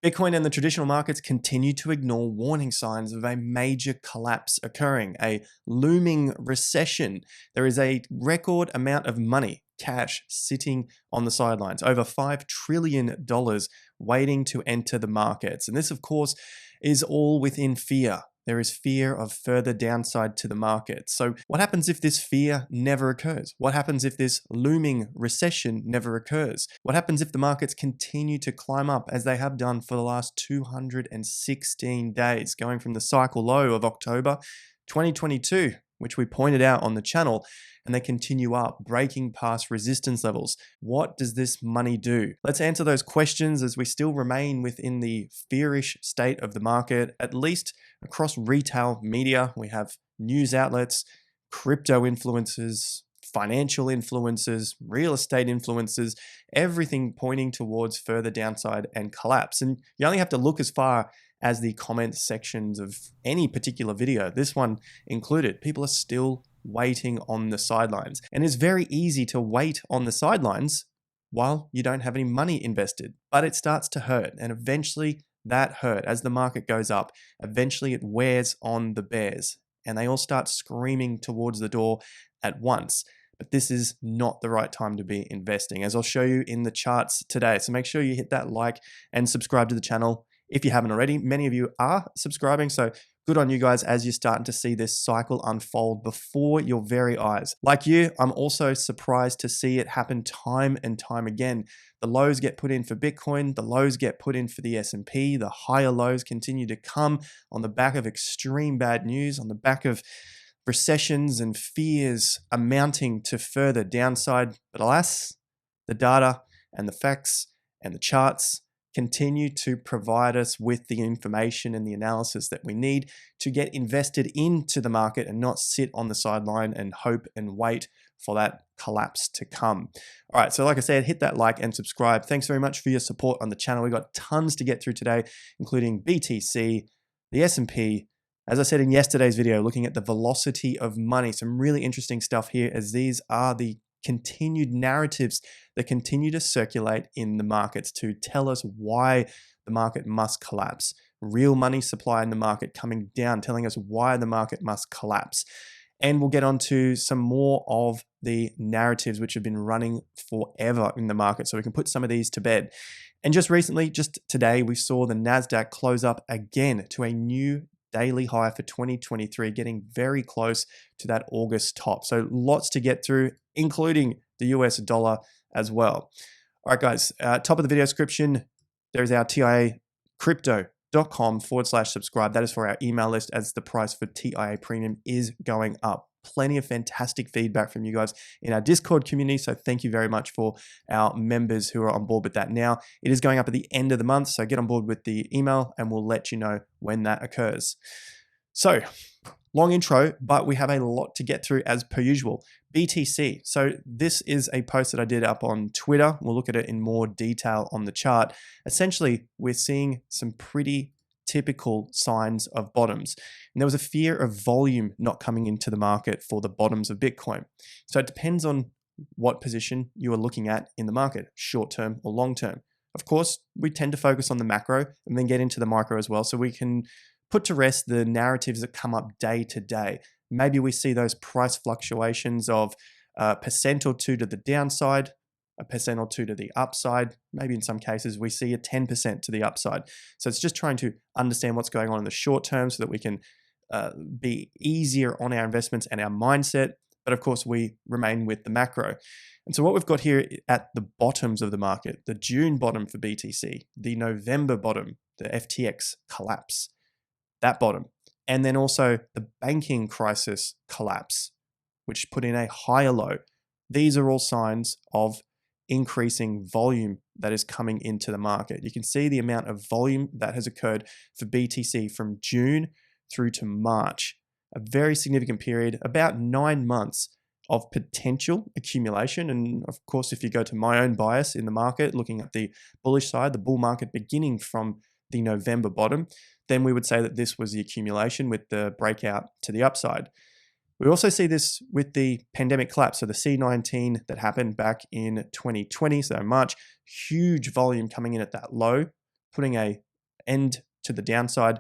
Bitcoin and the traditional markets continue to ignore warning signs of a major collapse occurring, a looming recession. There is a record amount of money, cash, sitting on the sidelines, over $5 trillion waiting to enter the markets. And this, of course, is all within fear. There is fear of further downside to the market. So what happens if this fear never occurs? What happens if this looming recession never occurs? What happens if the markets continue to climb up as they have done for the last 216 days, going from the cycle low of October 2022, which we pointed out on the channel, and they continue up, breaking past resistance levels? What does this money do? Let's answer those questions as we still remain within the fearish state of the market, at least across retail media. We have news outlets, crypto influencers, financial influencers, real estate influencers, everything pointing towards further downside and collapse. And you only have to look as far as the comment sections of any particular video, this one included. People are still waiting on the sidelines. And it's very easy to wait on the sidelines while you don't have any money invested, but it starts to hurt. And eventually that hurt, as the market goes up, eventually it wears on the bears and they all start screaming towards the door at once. But this is not the right time to be investing, as I'll show you in the charts today. So make sure you hit that like and subscribe to the channel if you haven't already. Many of you are subscribing, so good on you guys as you're starting to see this cycle unfold before your very eyes. Like you, I'm also surprised to see it happen time and time again. The lows get put in for Bitcoin, the lows get put in for the S&P, the higher lows continue to come on the back of extreme bad news, on the back of recessions and fears amounting to further downside. But alas, the data and the facts and the charts continue to provide us with the information and the analysis that we need to get invested into the market and not sit on the sideline and hope and wait for that collapse to come. All right, so like I said, hit that like and subscribe. Thanks very much for your support on the channel. We got tons to get through today, including BTC, the S&P, as I said in yesterday's video, looking at the velocity of money. Some really interesting stuff here, as these are the continued narratives that continue to circulate in the markets to tell us why the market must collapse. Real money supply in the market coming down, telling us why the market must collapse. And we'll get on to some more of the narratives which have been running forever in the market, so we can put some of these to bed. And just recently, just today, we saw the NASDAQ close up again to a new daily high for 2023, getting very close to that August top. So lots to get through, including the US dollar as well. All right, guys, top of the video description, there's our tiacrypto.com/subscribe. That is for our email list, as the price for TIA Premium is going up. Plenty of fantastic feedback from you guys in our Discord community. So thank you very much for our members who are on board with that now. It is going up at the end of the month, so get on board with the email and we'll let you know when that occurs. So long intro, but we have a lot to get through as per usual. BTC. So this is a post that I did up on Twitter. We'll look at it in more detail on the chart. Essentially, we're seeing some pretty typical signs of bottoms. And there was a fear of volume not coming into the market for the bottoms of Bitcoin. So it depends on what position you are looking at in the market, short term or long term. Of course, we tend to focus on the macro and then get into the micro as well, so we can put to rest the narratives that come up day to day. Maybe we see those price fluctuations of a percent or two to the downside, a percent or two to the upside. Maybe in some cases we see a 10% to the upside. So it's just trying to understand what's going on in the short term so that we can be easier on our investments and our mindset. But of course, we remain with the macro. And so what we've got here at the bottoms of the market, the June bottom for BTC, the November bottom, the FTX collapse, that bottom, and then also the banking crisis collapse, which put in a higher low. These are all signs of increasing volume that is coming into the market. You can see the amount of volume that has occurred for BTC from June through to March, a very significant period, about 9 months of potential accumulation. And of course, if you go to my own bias in the market, looking at the bullish side, the bull market beginning from the November bottom, then we would say that this was the accumulation with the breakout to the upside. We also see this with the pandemic collapse. So the C19 that happened back in 2020, so March, huge volume coming in at that low, putting a end to the downside,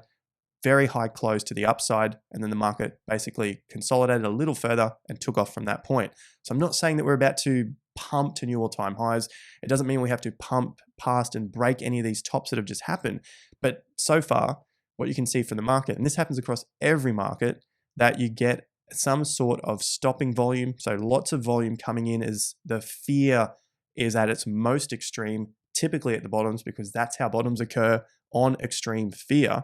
very high close to the upside, and then the market basically consolidated a little further and took off from that point. So I'm not saying that we're about to pump to new all-time highs. It doesn't mean we have to pump past and break any of these tops that have just happened. But so far, what you can see from the market, and this happens across every market, that you get some sort of stopping volume. So lots of volume coming in as the fear is at its most extreme, typically at the bottoms, because that's how bottoms occur, on extreme fear.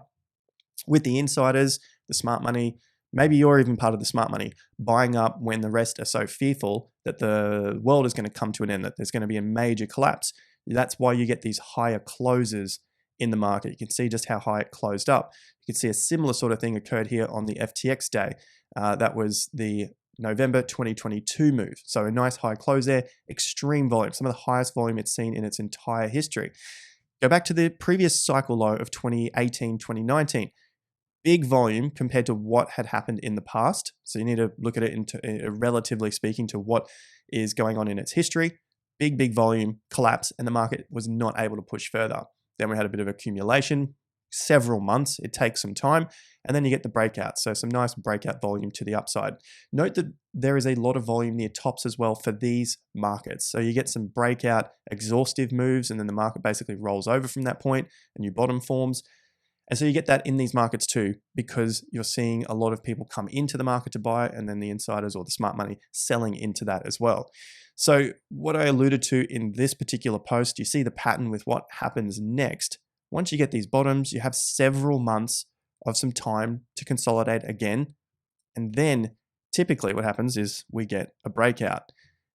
With the insiders, the smart money, maybe you're even part of the smart money, buying up when the rest are so fearful that the world is going to come to an end, that there's going to be a major collapse. That's why you get these higher closes in the market. You can see just how high it closed up. You can see a similar sort of thing occurred here on the FTX day. That was the November 2022 move. So a nice high close there, extreme volume, some of the highest volume it's seen in its entire history. Go back to the previous cycle low of 2018, 2019. Big volume compared to what had happened in the past. So you need to look at it into relatively speaking to what is going on in its history. Big volume, collapse, and the market was not able to push further. Then we had a bit of accumulation, several months. It takes some time, and then you get the breakout. So some nice breakout volume to the upside. Note that there is a lot of volume near tops as well for these markets. So you get some breakout exhaustive moves, and then the market basically rolls over from that point, a new bottom forms. And so you get that in these markets too, because you're seeing a lot of people come into the market to buy, and then the insiders or the smart money selling into that as well. So what I alluded to in this particular post, you see the pattern with what happens next. Once you get these bottoms, you have several months of some time to consolidate again. And then typically what happens is we get a breakout.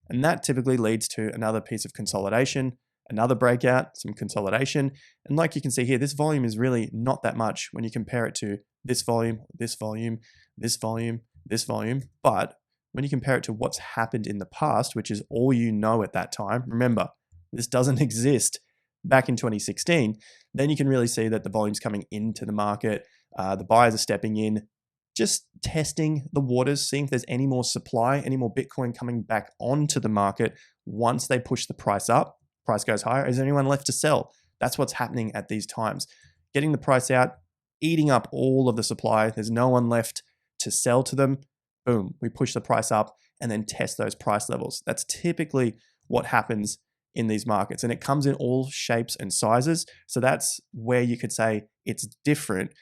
And that typically leads to another piece of consolidation, another breakout, some consolidation. And like you can see here, this volume is really not that much when you compare it to this volume, this volume, this volume, this volume. But when you compare it to what's happened in the past, which is all you know at that time, remember, this doesn't exist back in 2016, then you can really see that the volume's coming into the market. The buyers are stepping in, just testing the waters, seeing if there's any more supply, any more Bitcoin coming back onto the market once they push the price up. Price goes higher. Is there anyone left to sell? That's what's happening at these times. Getting the price out, eating up all of the supply. There's no one left to sell to them. Boom, we push the price up and then test those price levels. That's typically what happens in these markets, and it comes in all shapes and sizes. So that's where you could say it's different.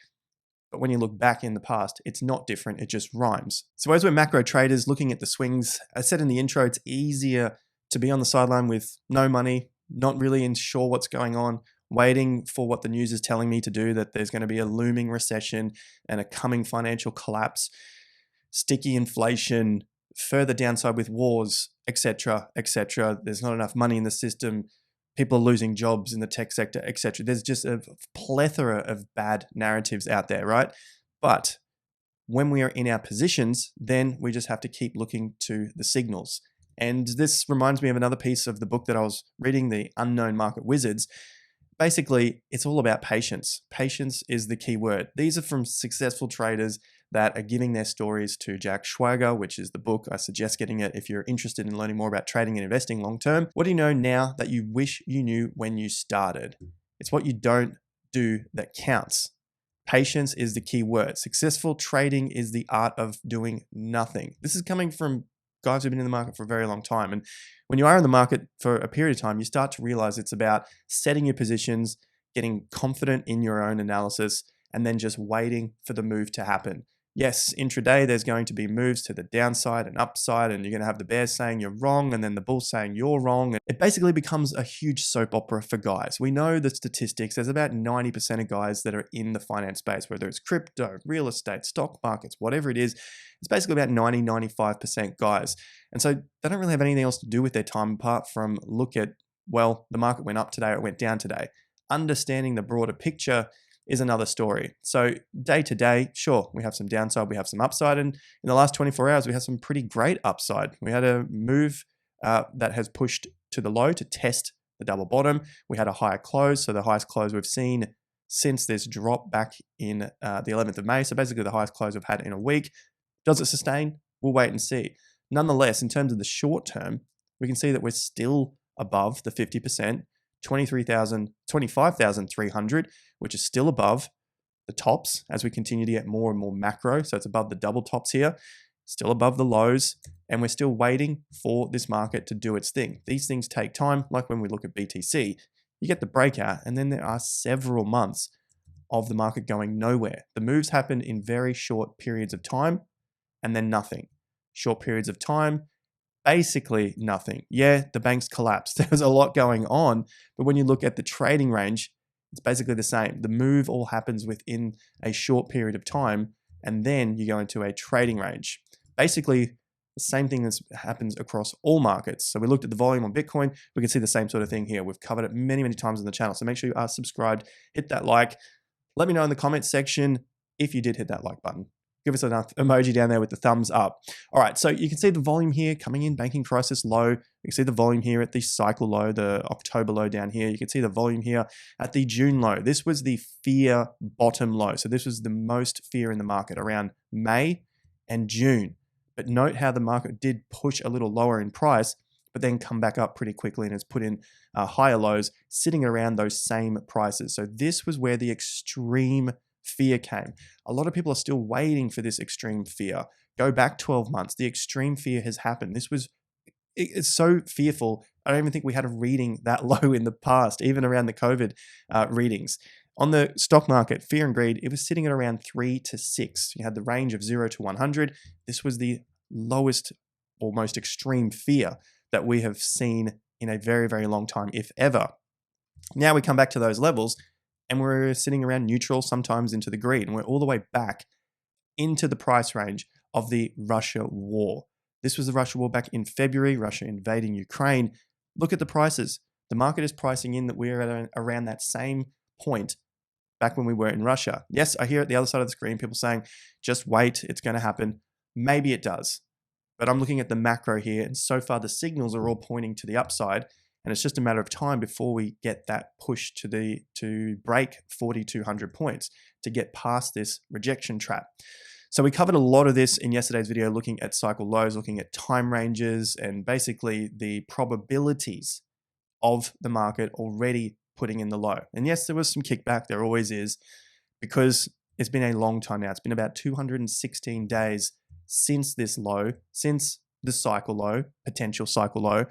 But when you look back in the past, it's not different. It just rhymes. So as we're macro traders looking at the swings, I said in the intro, it's easier to be on the sideline with no money, not really sure what's going on, waiting for what the news is telling me to do, that there's going to be a looming recession and a coming financial collapse, sticky inflation, further downside with wars, etc., etc. There's not enough money in the system. People are losing jobs in the tech sector, etc. There's just a plethora of bad narratives out there, right? But when we are in our positions, then we just have to keep looking to the signals. And this reminds me of another piece of the book that I was reading, The Unknown Market Wizards. Basically, it's all about patience. Patience is the key word. These are from successful traders that are giving their stories to Jack Schwager, which is the book. I suggest getting it if you're interested in learning more about trading and investing long term. What do you know now that you wish you knew when you started? It's what you don't do that counts. Patience is the key word. Successful trading is the art of doing nothing. This is coming from guys who've been in the market for a very long time. And when you are in the market for a period of time, you start to realize it's about setting your positions, getting confident in your own analysis, and then just waiting for the move to happen. Yes, intraday, there's going to be moves to the downside and upside, and you're going to have the bears saying you're wrong, and then the bulls saying you're wrong. It basically becomes a huge soap opera for guys. We know the statistics. There's about 90% of guys that are in the finance space, whether it's crypto, real estate, stock markets, whatever it is. It's basically about 90-95% guys. And so they don't really have anything else to do with their time apart from look at, well, the market went up today or it went down today. Understanding the broader picture is another story. So day to day, sure, we have some downside, we have some upside, and in the last 24 hours, we have some pretty great upside. We had a move that has pushed to the low to test the double bottom. We had a higher close, so the highest close we've seen since this drop back in the 11th of May. So basically the highest close we've had in a week. Does it sustain? We'll wait and see. Nonetheless, in terms of the short term, we can see that we're still above the 50% 25,300, which is still above the tops as we continue to get more and more macro. So it's above the double tops here, still above the lows, and we're still waiting for this market to do its thing. These things take time, like when we look at BTC, you get the breakout, and then there are several months of the market going nowhere. The moves happen in very short periods of time, and then nothing. Short periods of time, basically nothing. Yeah, the banks collapsed. There's a lot going on, but when you look at the trading range, it's basically the same. The move all happens within a short period of time, and then you go into a trading range. Basically, the same thing that happens across all markets. So we looked at the volume on Bitcoin. We can see the same sort of thing here. We've covered it many, many times on the channel. So make sure you are subscribed, hit that like. Let me know in the comments section if you did hit that like button. Give us an emoji down there with the thumbs up. All right, so you can see the volume here coming in, banking crisis low. You can see the volume here at the cycle low, the October low down here. You can see the volume here at the June low. This was the fear bottom low. So this was the most fear in the market around May and June. But note how the market did push a little lower in price, but then come back up pretty quickly and has put in higher lows sitting around those same prices. So this was where the extreme fear came. A lot of people are still waiting for this extreme fear. Go back 12 months. The extreme fear has happened. It's so fearful. I don't even think we had a reading that low in the past, even around the COVID readings. On the stock market, fear and greed, it was sitting at around 3 to 6. You had the range of 0 to 100. This was the lowest or most extreme fear that we have seen in a very, very long time, if ever. Now we come back to those levels and we're sitting around neutral, sometimes into the green. And we're all the way back into the price range of the Russia war. This was the Russia war back in February, Russia invading Ukraine. Look at the prices. The market is pricing in that we're at around that same point back when we were in Russia. Yes, I hear at the other side of the screen people saying, just wait, it's going to happen. Maybe it does. But I'm looking at the macro here, and so far the signals are all pointing to the upside. And it's just a matter of time before we get that push to break 4,200 points, to get past this rejection trap. So we covered a lot of this in yesterday's video, looking at cycle lows, looking at time ranges, and basically the probabilities of the market already putting in the low. And yes, there was some kickback, there always is, because it's been a long time now. It's been about 216 days since this low, since the cycle low, potential cycle low.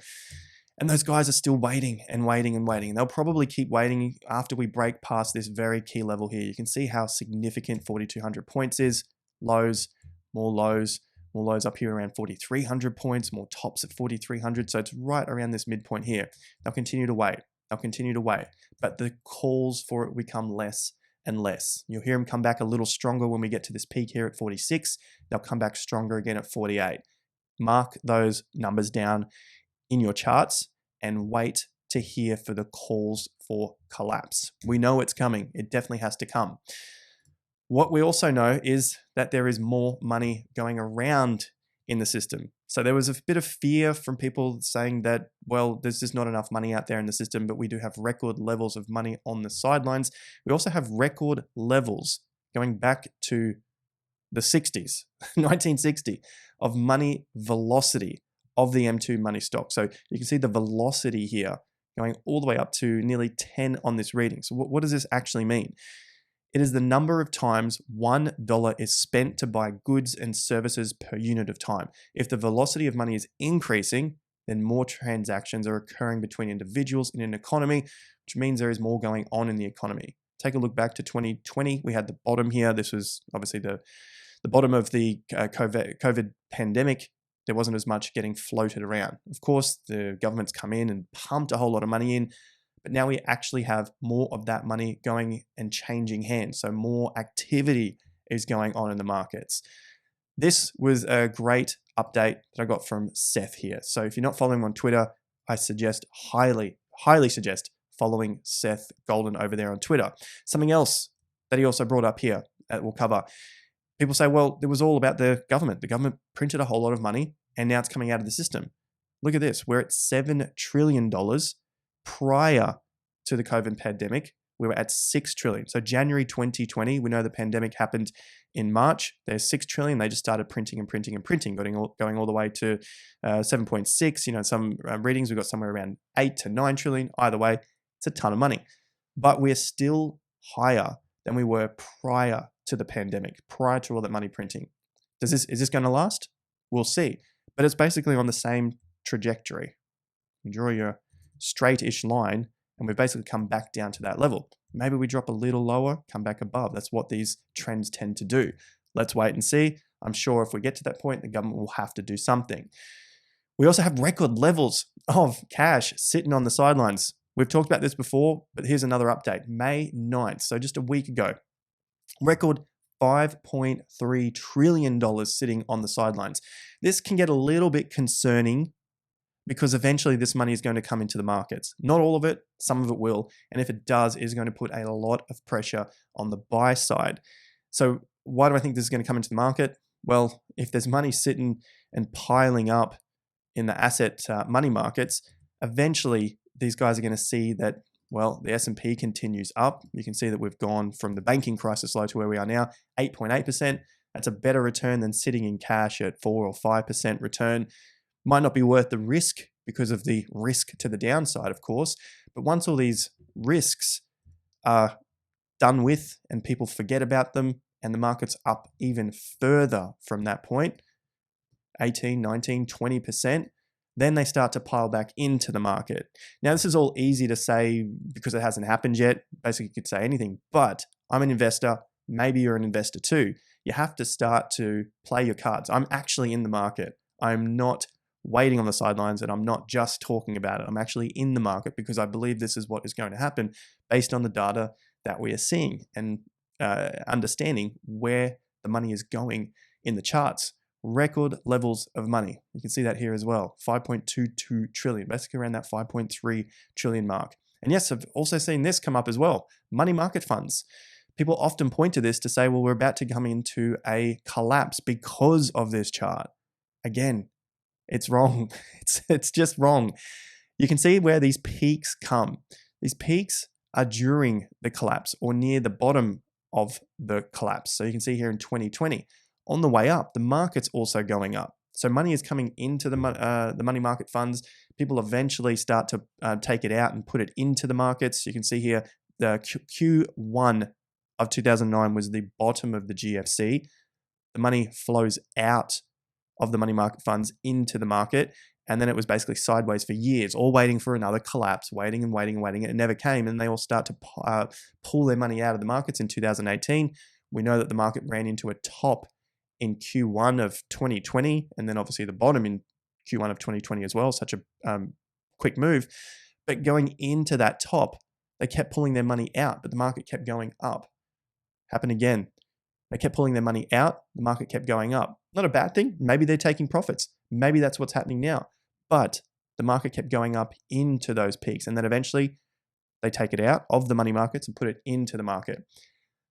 And those guys are still waiting and waiting and waiting. And they'll probably keep waiting after we break past this very key level here. You can see how significant 4,200 points is. Lows, more lows up here around 4,300 points, more tops at 4,300. So it's right around this midpoint here. They'll continue to wait. They'll continue to wait. But the calls for it become less and less. You'll hear them come back a little stronger when we get to this peak here at 46. They'll come back stronger again at 48. Mark those numbers down in your charts and wait to hear for the calls for collapse. We know it's coming. It definitely has to come. What we also know is that there is more money going around in the system. So there was a bit of fear from people saying that, well, there's just not enough money out there in the system, but we do have record levels of money on the sidelines. We also have record levels going back to the 60s, 1960, of money velocity of the M2 money stock. So you can see the velocity here going all the way up to nearly 10 on this reading. So what does this actually mean? It is the number of times $1 is spent to buy goods and services per unit of time. If the velocity of money is increasing, then more transactions are occurring between individuals in an economy, which means there is more going on in the economy. Take a look back to 2020. We had the bottom here. This was obviously the bottom of the COVID pandemic. There wasn't as much getting floated around. Of course, the government's come in and pumped a whole lot of money in, but now we actually have more of that money going and changing hands. So more activity is going on in the markets. This was a great update that I got from Seth here. So if you're not following him on Twitter, I suggest, highly suggest following Seth Golden over there on Twitter. Something else that he also brought up here that we'll cover. People say, well, it was all about the government. The government printed a whole lot of money and now it's coming out of the system. Look at this. We're at $7 trillion. Prior to the COVID pandemic, we were at 6 trillion. So January 2020, we know the pandemic happened in March. There's 6 trillion. They just started printing and printing and printing, going all the way to 7.6. You know, some readings, we've got somewhere around 8 to 9 trillion. Either way, It's a ton of money. But we're still higher than we were prior to the pandemic, prior to all that money printing. Is this going to last? We'll see. But it's basically on the same trajectory. You draw your straight-ish line, and we've basically come back down to that level. Maybe we drop a little lower, come back above. That's what these trends tend to do. Let's wait and see. I'm sure if we get to that point, the government will have to do something. We also have record levels of cash sitting on the sidelines. We've talked about this before, but here's another update. May 9th, so just a week ago, record $5.3 trillion sitting on the sidelines. This can get a little bit concerning because eventually this money is going to come into the markets. Not all of it, some of it will. And if it does, it is going to put a lot of pressure on the buy side. So why do I think this is going to come into the market? Well, if there's money sitting and piling up in the asset money markets, eventually these guys are going to see that, well, the S&P continues up. You can see that we've gone from the banking crisis low to where we are now, 8.8%. That's a better return than sitting in cash at 4 or 5% return. Might not be worth the risk because of the risk to the downside, of course. But once all these risks are done with and people forget about them and the market's up even further from that point, 18, 19, 20%, then they start to pile back into the market. Now, this is all easy to say because it hasn't happened yet. Basically, you could say anything, but I'm an investor. Maybe you're an investor too. You have to start to play your cards. I'm actually in the market. I'm not waiting on the sidelines, and I'm not just talking about it. I'm actually in the market because I believe this is what is going to happen based on the data that we are seeing and understanding where the money is going in the charts. Record levels of money. You can see that here as well. 5.22 trillion, basically around that 5.3 trillion mark. And yes, I've also seen this come up as well. Money market funds. People often point to this to say, well, we're about to come into a collapse because of this chart. Again, it's wrong. It's just wrong. You can see where these peaks come. These peaks are during the collapse or near the bottom of the collapse. So you can see here in 2020, on the way up, the market's also going up. So money is coming into the money market funds. People eventually start to take it out and put it into the markets. You can see here the Q1 of 2009 was the bottom of the GFC. The money flows out of the money market funds into the market. And then it was basically sideways for years, all waiting for another collapse, waiting and waiting and waiting. It never came. And they all start to pull their money out of the markets in 2018. We know that the market ran into a top in Q1 of 2020. And then obviously the bottom in Q1 of 2020 as well. Such a quick move. But going into that top, they kept pulling their money out, but the market kept going up. Happened again. They kept pulling their money out. The market kept going up. Not a bad thing. Maybe they're taking profits. Maybe that's what's happening now. But the market kept going up into those peaks. And then eventually they take it out of the money markets and put it into the market.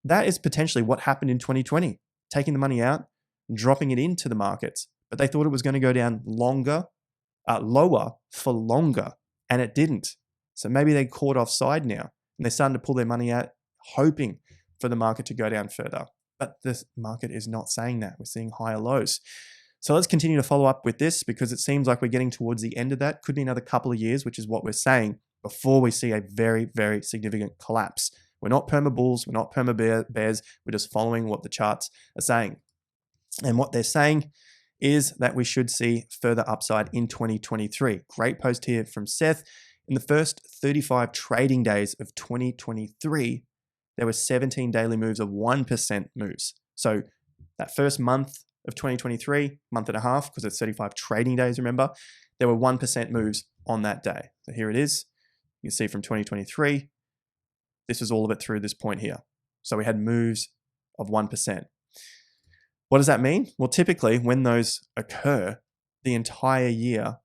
That is potentially what happened in 2020. Taking the money out, dropping it into the markets. But they thought it was going to go down lower for longer. And it didn't. So maybe they caught offside now. And they're starting to pull their money out, hoping for the market to go down further. But this market is not saying that. We're seeing higher lows. So let's continue to follow up with this because it seems like we're getting towards the end of that. Could be another couple of years, which is what we're saying, before we see a very, very significant collapse. We're not perma bulls. We're not perma bears. We're just following what the charts are saying. And what they're saying is that we should see further upside in 2023. Great post here from Seth. In the first 35 trading days of 2023, there were 17 daily moves of 1% moves. So that first month of 2023, month and a half, because it's 35 trading days, remember, there were 1% moves on that day. So here it is. You can see from 2023, this was all of it through this point here. So we had moves of 1%. What does that mean? Well, typically when those occur, the entire year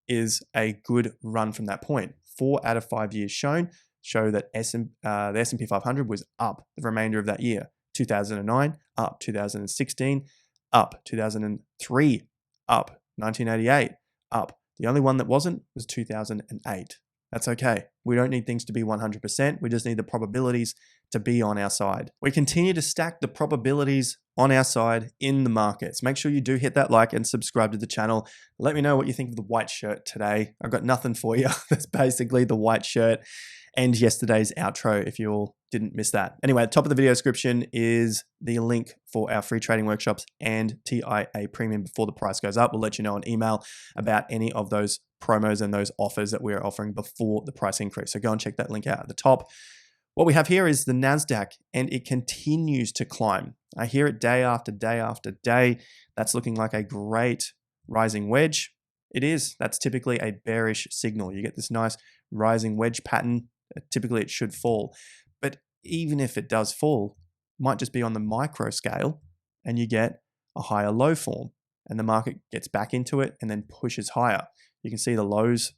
is a good run from that point. 4 out of 5 years show that the SP500 was up the remainder of that year. 2009, up. 2016, up. 2003, up. 1988, up. The only one that wasn't was 2008. That's okay. We don't need things to be 100%. We just need the probabilities to be on our side. We continue to stack the probabilities on our side in the markets. Make sure you do hit that like and subscribe to the channel. Let me know what you think of the white shirt today. I've got nothing for you. That's basically the white shirt and yesterday's outro, if you all didn't miss that. Anyway, at the top of the video description is the link for our free trading workshops and TIA Premium before the price goes up. We'll let you know on email about any of those promos and those offers that we're offering before the price increase. So go and check that link out at the top. What we have here is the NASDAQ, and it continues to climb. I hear it day after day after day. That's looking like a great rising wedge. It is. That's typically a bearish signal. You get this nice rising wedge pattern. Typically, it should fall. But even if it does fall, it might just be on the micro scale, and you get a higher low form, and the market gets back into it and then pushes higher. You can see the lows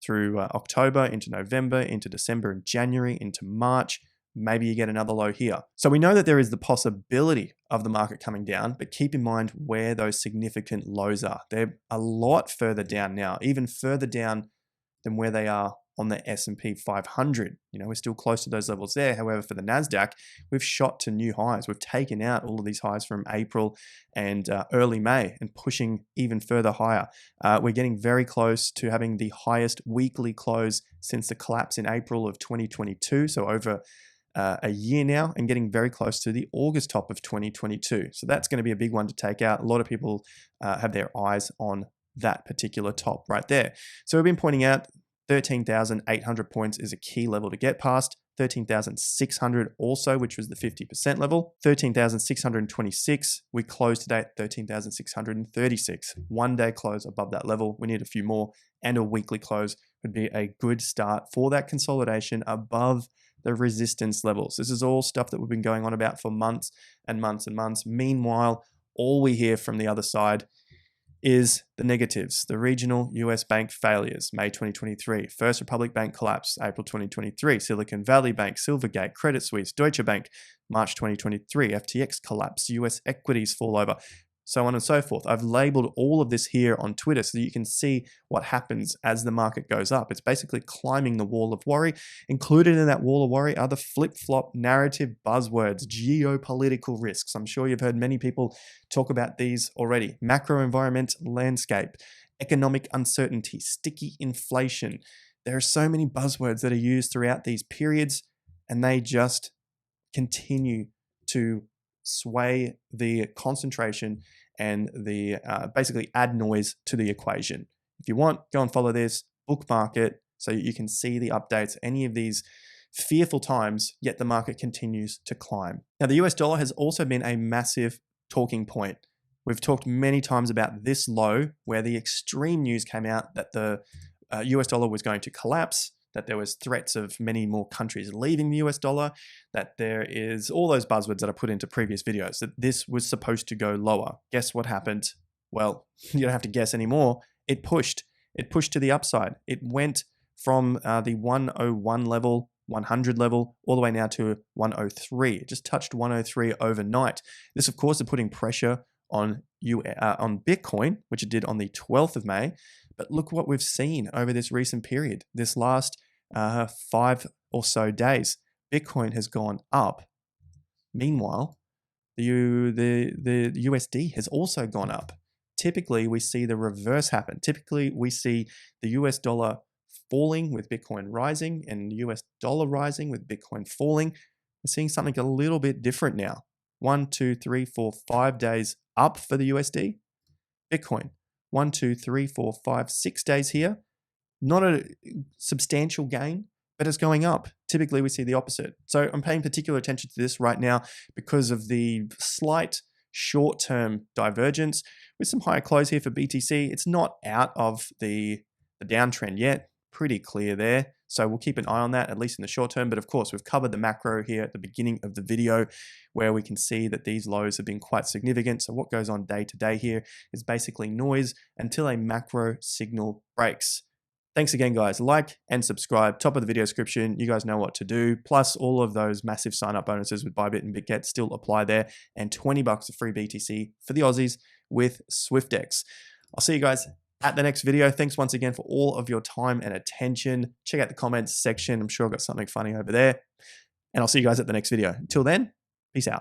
through October, into November, into December and January, into March. Maybe you get another low here. So we know that there is the possibility of the market coming down, but keep in mind where those significant lows are. They're a lot further down now, even further down than where they are on the SP500. You know, we're still close to those levels there. However, for the NASDAQ, we've shot to new highs. We've taken out all of these highs from April and early May and pushing even further higher. We're getting very close to having the highest weekly close since the collapse in April of 2022. So over a year now, and getting very close to the August top of 2022. So that's going to be a big one to take out. A lot of people have their eyes on that particular top right there. So we've been pointing out 13,800 points is a key level to get past. 13,600 also, which was the 50% level. 13,626. We closed today at 13,636. 1 day close above that level. We need a few more, and a weekly close would be a good start for that consolidation above the resistance levels. This is all stuff that we've been going on about for months and months and months. Meanwhile, all we hear from the other side is the negatives. The regional US bank failures, May 2023. First Republic Bank collapse, April 2023. Silicon Valley Bank, Silvergate, Credit Suisse, Deutsche Bank, March 2023. FTX collapse, US equities fall over, so on and so forth. I've labeled all of this here on Twitter so that you can see what happens as the market goes up. It's basically climbing the wall of worry. Included in that wall of worry are the flip-flop narrative buzzwords, geopolitical risks. I'm sure you've heard many people talk about these already. Macro environment landscape, economic uncertainty, sticky inflation. There are so many buzzwords that are used throughout these periods, and they just continue to sway the concentration and the basically add noise to the equation. If you want, go and follow this, bookmark it so you can see the updates, any of these fearful times, yet the market continues to climb. Now, the US dollar has also been a massive talking point. We've talked many times about this low where the extreme news came out that the US dollar was going to collapse, that there was threats of many more countries leaving the US dollar, that there is all those buzzwords that I put into previous videos, that this was supposed to go lower. Guess what happened? Well, you don't have to guess anymore. It pushed. It pushed to the upside. It went from the 101 level, 100 level, all the way now to 103. It just touched 103 overnight. This, of course, is putting pressure on Bitcoin, which it did on the 12th of May. But look what we've seen over this recent period, this last 5 or so days. Bitcoin has gone up. Meanwhile, the USD has also gone up. Typically, we see the reverse happen. Typically, we see the US dollar falling with Bitcoin rising and US dollar rising with Bitcoin falling. We're seeing something a little bit different now. 1, 2, 3, 4, 5 days up for the USD. Bitcoin, 1, 2, 3, 4, 5, 6 days here. Not a substantial gain, but it's going up. Typically, we see the opposite. So I'm paying particular attention to this right now because of the slight short-term divergence with some higher close here for BTC. It's not out of the downtrend yet. Pretty clear there. So we'll keep an eye on that, at least in the short term. But of course, we've covered the macro here at the beginning of the video where we can see that these lows have been quite significant. So what goes on day to day here is basically noise until a macro signal breaks. Thanks again, guys. Like and subscribe. Top of the video description. You guys know what to do. Plus, all of those massive sign-up bonuses with Bybit and BitGet still apply there. And $20 of free BTC for the Aussies with SwiftX. I'll see you guys at the next video. Thanks once again for all of your time and attention. Check out the comments section. I'm sure I've got something funny over there. And I'll see you guys at the next video. Until then, peace out.